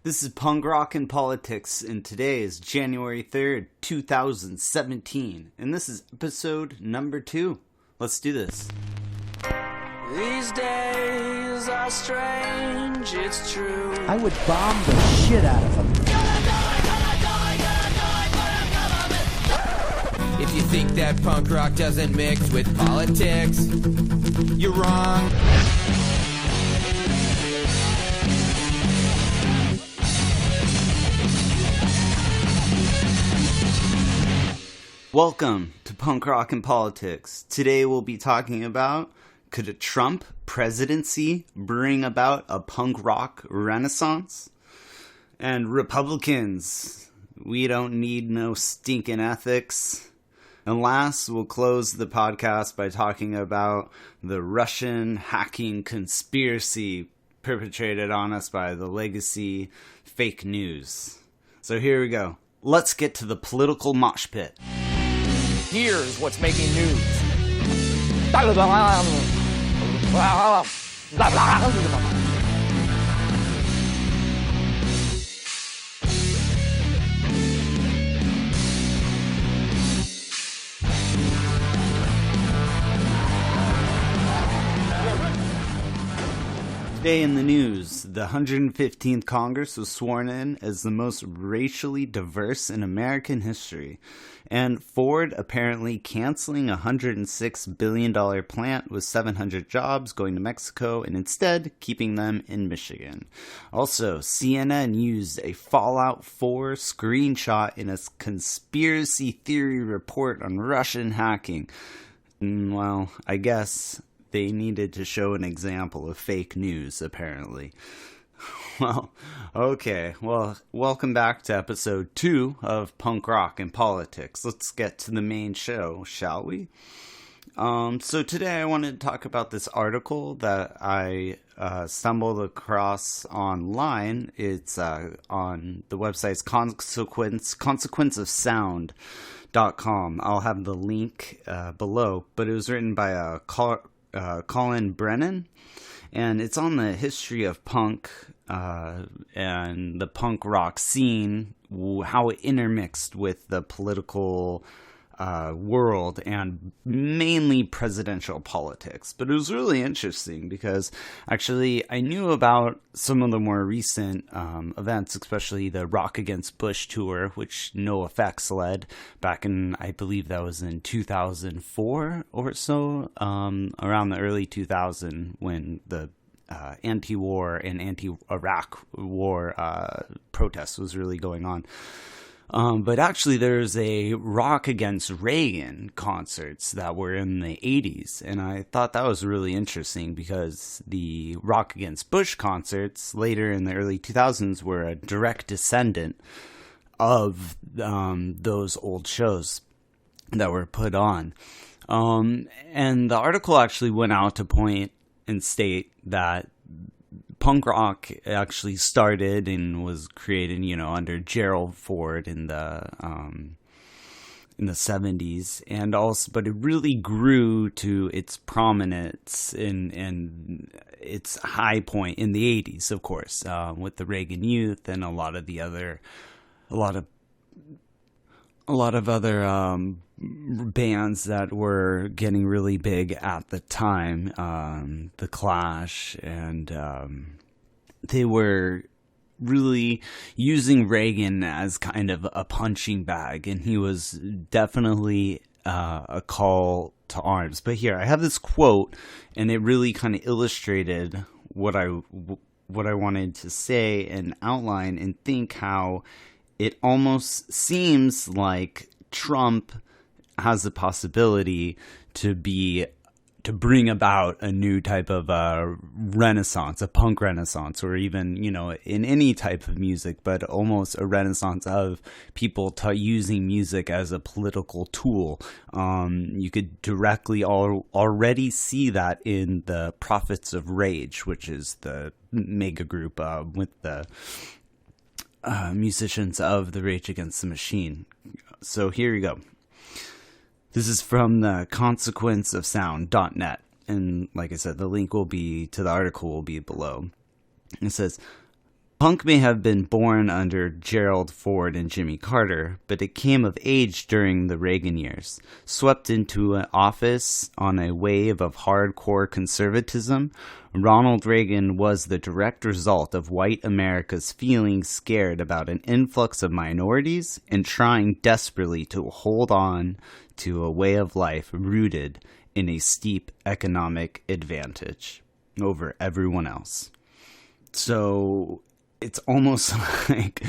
This is Punk Rock and Politics, and today is January 3rd, 2017, and this is episode number 2. Let's do this. These days are strange, it's true. I would bomb the shit out of them. If you think that punk rock doesn't mix with politics, you're wrong. Welcome to Punk Rock and Politics. Today we'll be talking about, could a Trump presidency bring about a punk rock renaissance? And Republicans, we don't need no stinking ethics. And last, we'll close the podcast by talking about the Russian hacking conspiracy perpetrated on us by the legacy fake news. So here we go. Let's get to the political mosh pit. Here's what's making news. Today in the news, the 115th Congress was sworn in as the most racially diverse in American history, and Ford apparently canceling a $106 billion plant with 700 jobs going to Mexico and instead keeping them in Michigan. Also, CNN used a Fallout 4 screenshot in a conspiracy theory report on Russian hacking. Well, I guess they needed to show an example of fake news, apparently. Well, okay. Well, welcome back to episode 2 of Punk Rock and Politics. Let's get to the main show, shall we? So today I wanted to talk about this article that I stumbled across online. It's on the website's consequenceofsound.com. I'll have the link below, but it was written by Colin Brennan, and it's on the history of punk and the punk rock scene, how it intermixed with the political world and mainly presidential politics. But it was really interesting because actually I knew about some of the more recent events, especially the Rock Against Bush tour, which NoFX led back in, I believe that was in 2004 or so, around the early 2000s when the anti-war and anti-Iraq war protest was really going on. But actually there's a Rock Against Reagan concerts that were in the 80s, and I thought that was really interesting because the Rock Against Bush concerts later in the early 2000s were a direct descendant of those old shows that were put on. And the article actually went out to point and state that punk rock actually started and was created, under Gerald Ford in the 70s, and also, but it really grew to its prominence in its high point in the 80s, of course, with the Reagan Youth and a lot of other bands that were getting really big at the time, The Clash, and they were really using Reagan as kind of a punching bag, and he was definitely a call to arms. But here, I have this quote, and it really kind of illustrated what I wanted to say and outline and think how it almost seems like Trump has the possibility to bring about a new type of renaissance, a punk renaissance, or even, in any type of music, but almost a renaissance of people using music as a political tool. You could directly already see that in the Prophets of Rage, which is the mega group with the musicians of the Rage Against the Machine. So here you go. This is from the consequenceofsound.net. And like I said, the link to the article will be below. It says, Punk may have been born under Gerald Ford and Jimmy Carter, but it came of age during the Reagan years. Swept into an office on a wave of hardcore conservatism, Ronald Reagan was the direct result of white America's feeling scared about an influx of minorities and trying desperately to hold on to a way of life rooted in a steep economic advantage over everyone else. So it's almost like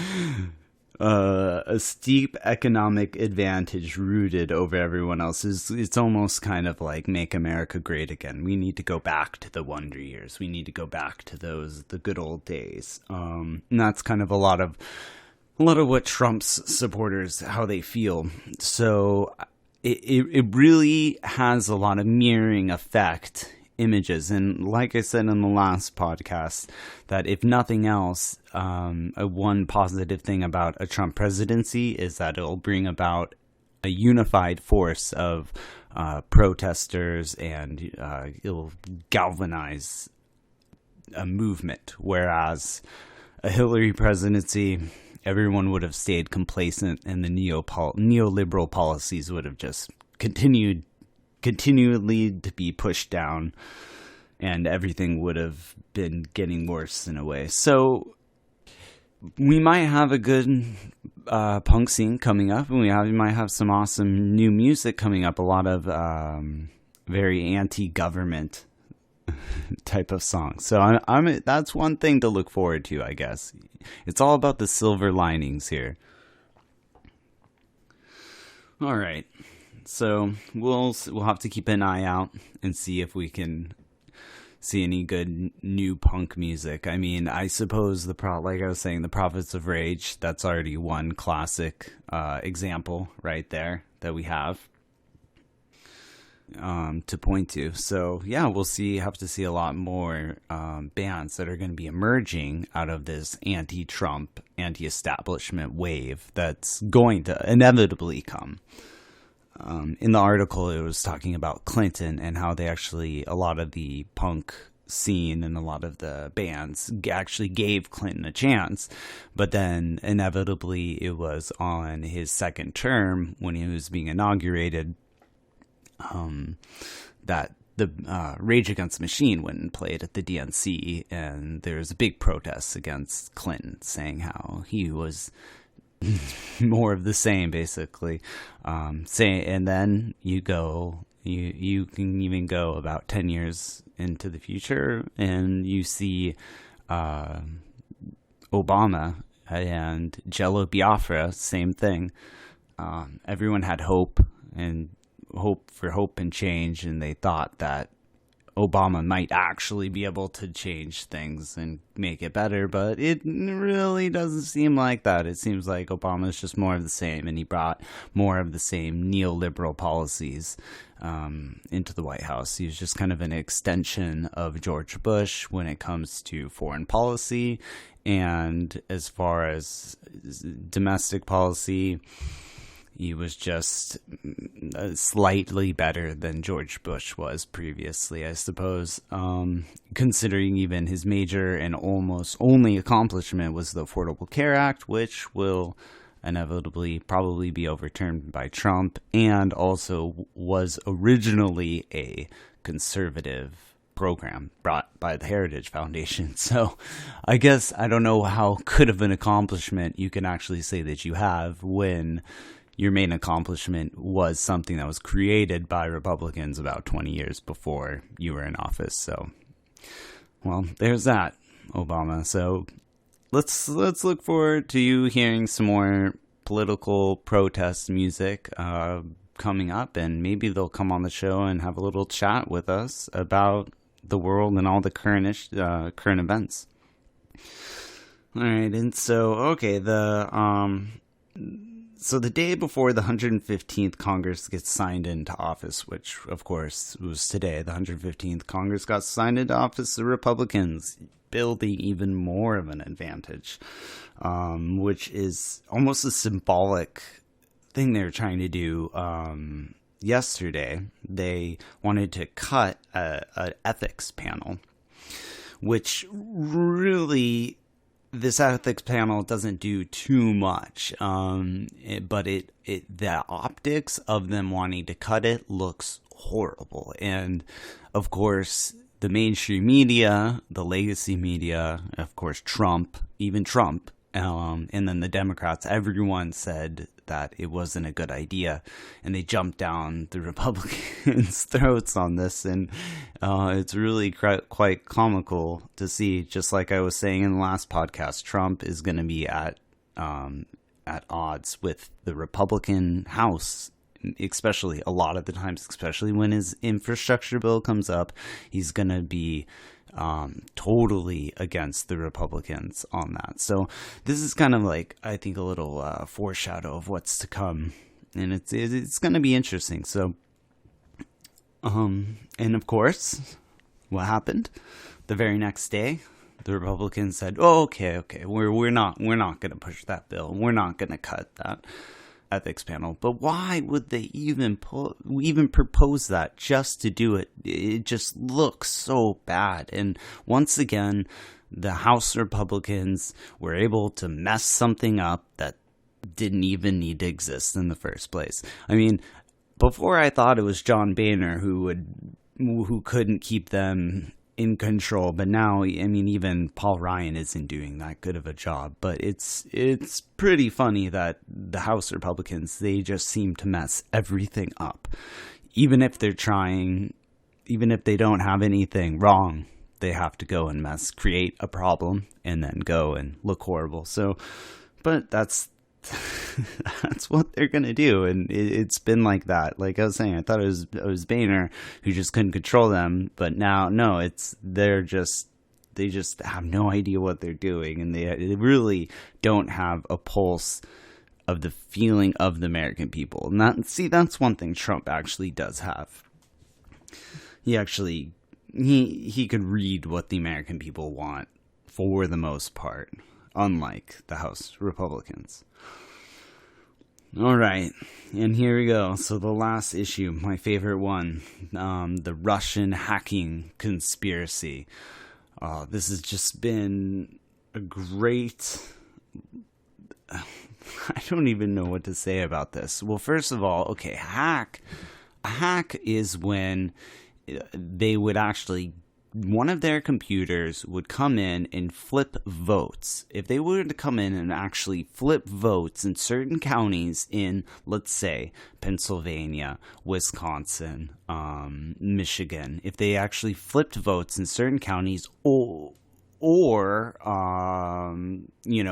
a steep economic advantage rooted over everyone else. It's almost kind of like Make America Great Again. We need to go back to the wonder years. We need to go back to the good old days. And that's kind of a lot of what Trump's supporters, how they feel. So it really has a lot of mirroring effect images. And like I said in the last podcast, that if nothing else, one positive thing about a Trump presidency is that it'll bring about a unified force of protesters, and it'll galvanize a movement. Whereas a Hillary presidency, everyone would have stayed complacent, and the neoliberal policies would have just continually to be pushed down, and everything would have been getting worse in a way. So we might have a good punk scene coming up, and we might have some awesome new music coming up, a lot of very anti-government type of songs. So that's one thing to look forward to, I guess. It's all about the silver linings here. All right. So we'll have to keep an eye out and see if we can see any good new punk music. I mean, I suppose like I was saying, the Prophets of Rage, that's already one classic example right there that we have to point to. So yeah, we'll have to see a lot more bands that are going to be emerging out of this anti-Trump, anti-establishment wave that's going to inevitably come. In the article, it was talking about Clinton and how a lot of the punk scene and a lot of the bands actually gave Clinton a chance. But then inevitably it was on his second term when he was being inaugurated that the Rage Against the Machine went and played at the DNC, and there was a big protest against Clinton, saying how he was more of the same, basically. And then you can even go about 10 years into the future, and you see Obama and Jello Biafra, same thing. Everyone had hope and hope and change, and they thought that Obama might actually be able to change things and make it better, but it really doesn't seem like that. It seems like Obama is just more of the same, and he brought more of the same neoliberal policies into the White House. He was just kind of an extension of George Bush when it comes to foreign policy, and as far as domestic policy, he was just slightly better than George Bush was previously, I suppose, considering even his major and almost only accomplishment was the Affordable Care Act, which will inevitably probably be overturned by Trump, and also was originally a conservative program brought by the Heritage Foundation. So I guess I don't know how good of an accomplishment you can actually say that you have when your main accomplishment was something that was created by Republicans about 20 years before you were in office. So, well, there's that, Obama. So let's look forward to you hearing some more political protest music coming up, and maybe they'll come on the show and have a little chat with us about the world and all the current events. All right, and so So the day before the 115th Congress gets signed into office, which, of course, was today, the 115th Congress got signed into office, the Republicans building even more of an advantage, which is almost a symbolic thing they were trying to do yesterday. They wanted to cut an ethics panel, which really this ethics panel doesn't do too much, but the optics of them wanting to cut it looks horrible. And of course, the mainstream media, the legacy media, of course, Trump, and then the Democrats, everyone said that it wasn't a good idea, and they jumped down the Republicans' throats on this, and it's really quite comical to see. Just like I was saying in the last podcast, Trump is going to be at odds with the Republican House, especially a lot of the times, especially when his infrastructure bill comes up. He's going to be totally against the Republicans on that. So this is kind of like, I think, a little foreshadow of what's to come, and it's going to be interesting. So, and of course, what happened the very next day? The Republicans said, "Oh, okay, we're not going to push that bill. We're not going to cut that ethics panel." But why would they even propose that just to do it? It just looks so bad. And once again, the House Republicans were able to mess something up that didn't even need to exist in the first place. I mean, before I thought it was John Boehner who couldn't keep them in control, but now, I mean, even Paul Ryan isn't doing that good of a job. But it's pretty funny that the House Republicans, they just seem to mess everything up. Even if they're trying, even if they don't have anything wrong, they have to go and create a problem and then go and look horrible. So, but that's what they're gonna do, and it's been like that. Like I was saying, I thought it was Boehner who just couldn't control them, but now no, they just have no idea what they're doing, and they really don't have a pulse of the feeling of the American people. And that's one thing Trump actually does have. He could read what the American people want for the most part, unlike the House Republicans. All right, and here we go. So the last issue, my favorite one, the Russian hacking conspiracy. This has just been a great... I don't even know what to say about this. Well, first of all, okay, a hack is when they would actually, one of their computers would come in and flip votes. If they were to come in and actually flip votes in certain counties in, let's say, Pennsylvania, Wisconsin, Michigan, if they actually flipped votes in certain counties or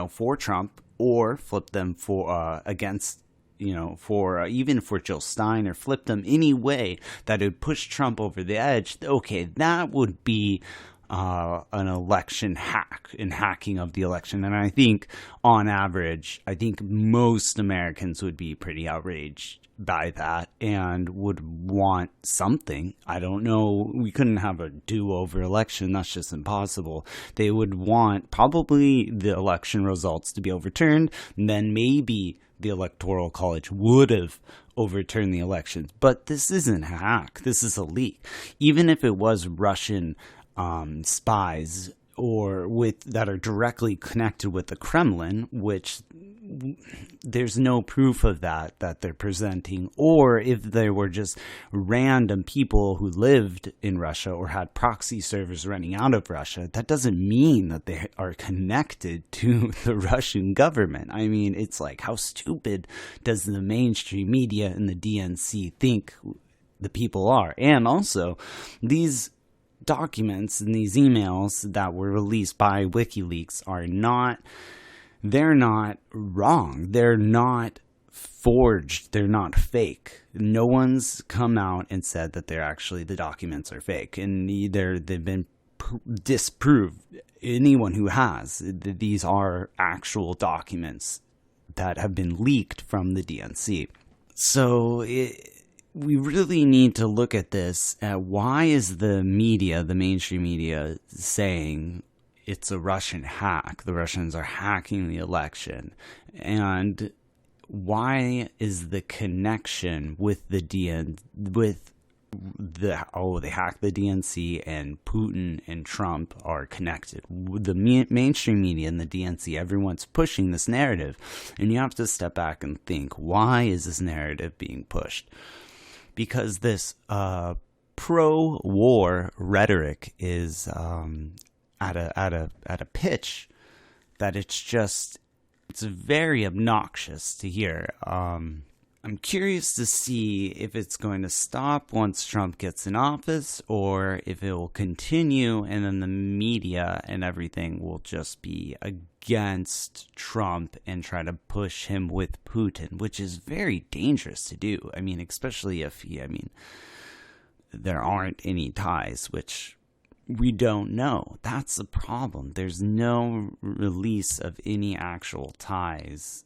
for Trump, or flip them for against, even for Jill Stein, or flip them any way that would push Trump over the edge, okay, that would be an election hack and hacking of the election. And I think, on average, most Americans would be pretty outraged by that and would want something. I don't know. We couldn't have a do-over election. That's just impossible. They would want probably the election results to be overturned, and then maybe the Electoral College would have overturned the elections. But this isn't a hack. This is a leak. Even if it was Russian spies that are directly connected with the Kremlin, which there's no proof of that they're presenting, or if they were just random people who lived in Russia or had proxy servers running out of Russia, that doesn't mean that they are connected to the Russian government. I mean, it's like, how stupid does the mainstream media and the DNC think the people are? And also, these documents and these emails that were released by WikiLeaks they're not wrong. They're not forged. They're not fake. No one's come out and said that the documents are fake, and they've been disproved. Anyone who has, these are actual documents that have been leaked from the DNC. So we really need to look at this. Why is the media, the mainstream media, saying it's a Russian hack? The Russians are hacking the election. And why is the connection with they hacked the DNC, and Putin and Trump are connected. The mainstream media and the DNC, everyone's pushing this narrative, and you have to step back and think, why is this narrative being pushed? Because this pro-war rhetoric is at a pitch that it's very obnoxious to hear. I'm curious to see if it's going to stop once Trump gets in office, or if it will continue, and then the media and everything will just be against Trump and try to push him with Putin, which is very dangerous to do. I mean, especially if there aren't any ties, which we don't know. That's the problem. There's no release of any actual ties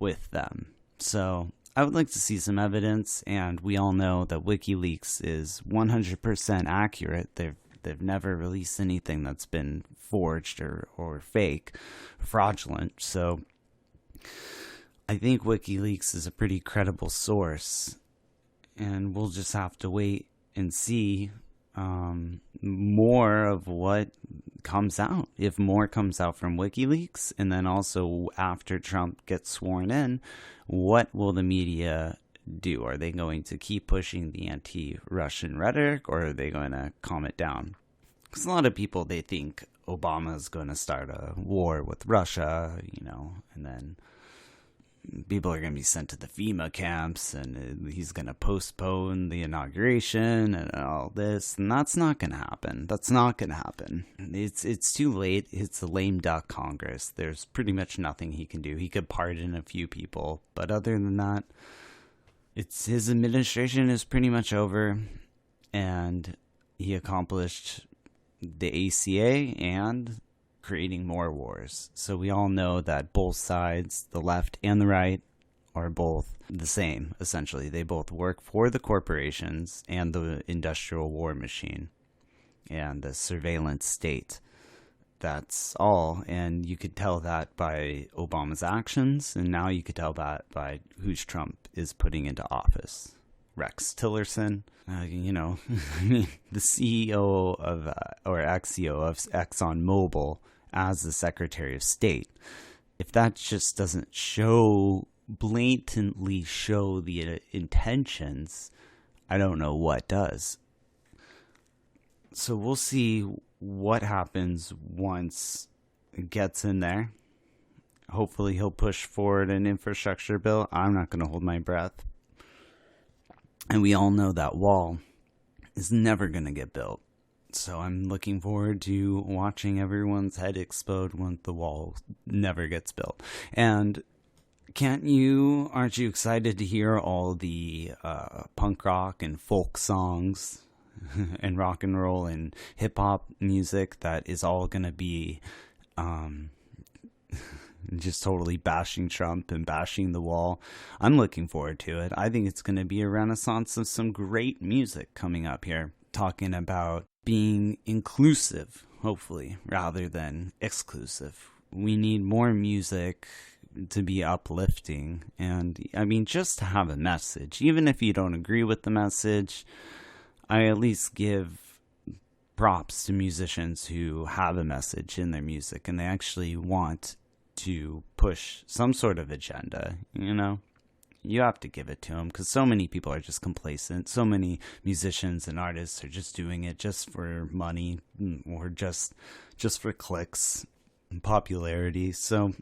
with them. So I would like to see some evidence, and we all know that WikiLeaks is 100% accurate. They've never released anything that's been forged or fake, fraudulent. So I think WikiLeaks is a pretty credible source, and we'll just have to wait and see more of what comes out. If more comes out from WikiLeaks, and then also after Trump gets sworn in, what will the media do? Are they going to keep pushing the anti-Russian rhetoric, or are they going to calm it down? Because a lot of people, they think Obama is going to start a war with Russia, and then people are going to be sent to the FEMA camps, and he's going to postpone the inauguration and all this, and that's not going to happen. That's not going to happen. It's too late. It's a lame duck Congress. There's pretty much nothing he can do. He could pardon a few people, but other than that, his administration is pretty much over, and he accomplished the ACA and creating more wars. So we all know that both sides, the left and the right, are both the same, essentially. They both work for the corporations and the industrial war machine and the surveillance state. That's all. And you could tell that by Obama's actions, and now you could tell that by who Trump is putting into office. Rex Tillerson, I mean, the CEO of, or ex-CEO of ExxonMobil, as the Secretary of State. If that just doesn't blatantly show the intentions, I don't know what does. So we'll see what happens once it gets in there. Hopefully he'll push forward an infrastructure bill. I'm not going to hold my breath. And we all know that wall is never going to get built. So I'm looking forward to watching everyone's head explode when the wall never gets built. And aren't you excited to hear all the punk rock and folk songs and rock and roll and hip hop music that is all going to be just totally bashing Trump and bashing the wall? I'm looking forward to it. I think it's going to be a renaissance of some great music coming up here, talking about being inclusive, hopefully, rather than exclusive. We need more music to be uplifting, and I mean, just to have a message. Even if you don't agree with the message, I at least give props to musicians who have a message in their music and they actually want to push some sort of agenda. You have to give it to them, because so many people are just complacent. So many musicians and artists are just doing it just for money, or just for clicks and popularity. So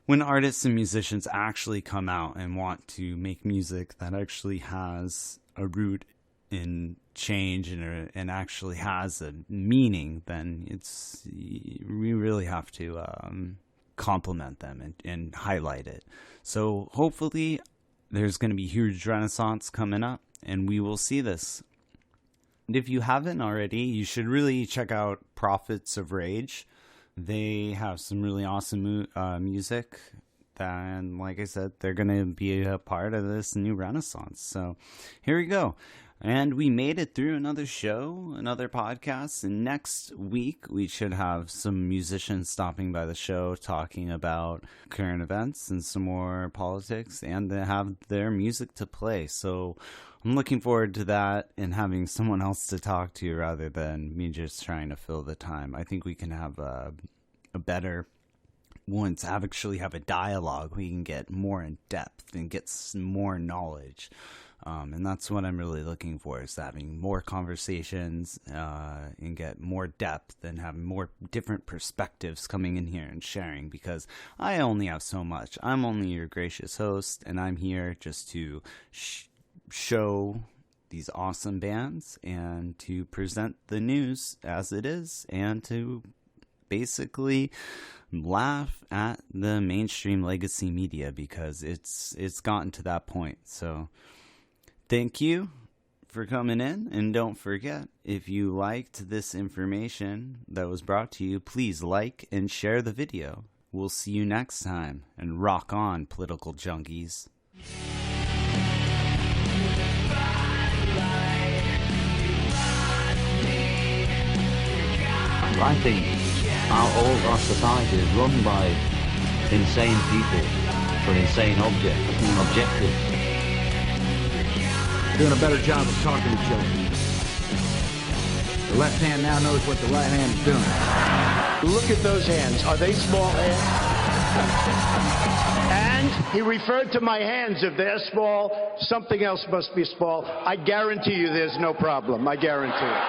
when artists and musicians actually come out and want to make music that actually has a root in change and actually has a meaning, then we really have to compliment them and highlight it. So hopefully there's going to be huge renaissance coming up, and we will see this. And if you haven't already, you should really check out Prophets of Rage. They have some really awesome music, and like I said, they're going to be a part of this new renaissance. So here we go. And we made it through another show, another podcast. And next week, we should have some musicians stopping by the show talking about current events and some more politics, and they have their music to play. So I'm looking forward to that and having someone else to talk to rather than me just trying to fill the time. I think we can have a better one to actually have a dialogue. We can get more in depth and get some more knowledge. And that's what I'm really looking for, is having more conversations and get more depth and have more different perspectives coming in here and sharing, because I only have so much. I'm only your gracious host, and I'm here just to show these awesome bands and to present the news as it is and to basically laugh at the mainstream legacy media, because it's gotten to that point. So thank you for coming in, and don't forget, if you liked this information that was brought to you, please like and share the video. We'll see you next time, and rock on, political junkies. I think all our society is run by insane people for insane objectives. Doing a better job of talking to children. The left hand now knows what the right hand is doing. Look at those hands. Are they small hands? And he referred to my hands. If they're small, something else must be small. I guarantee you there's no problem. I guarantee it.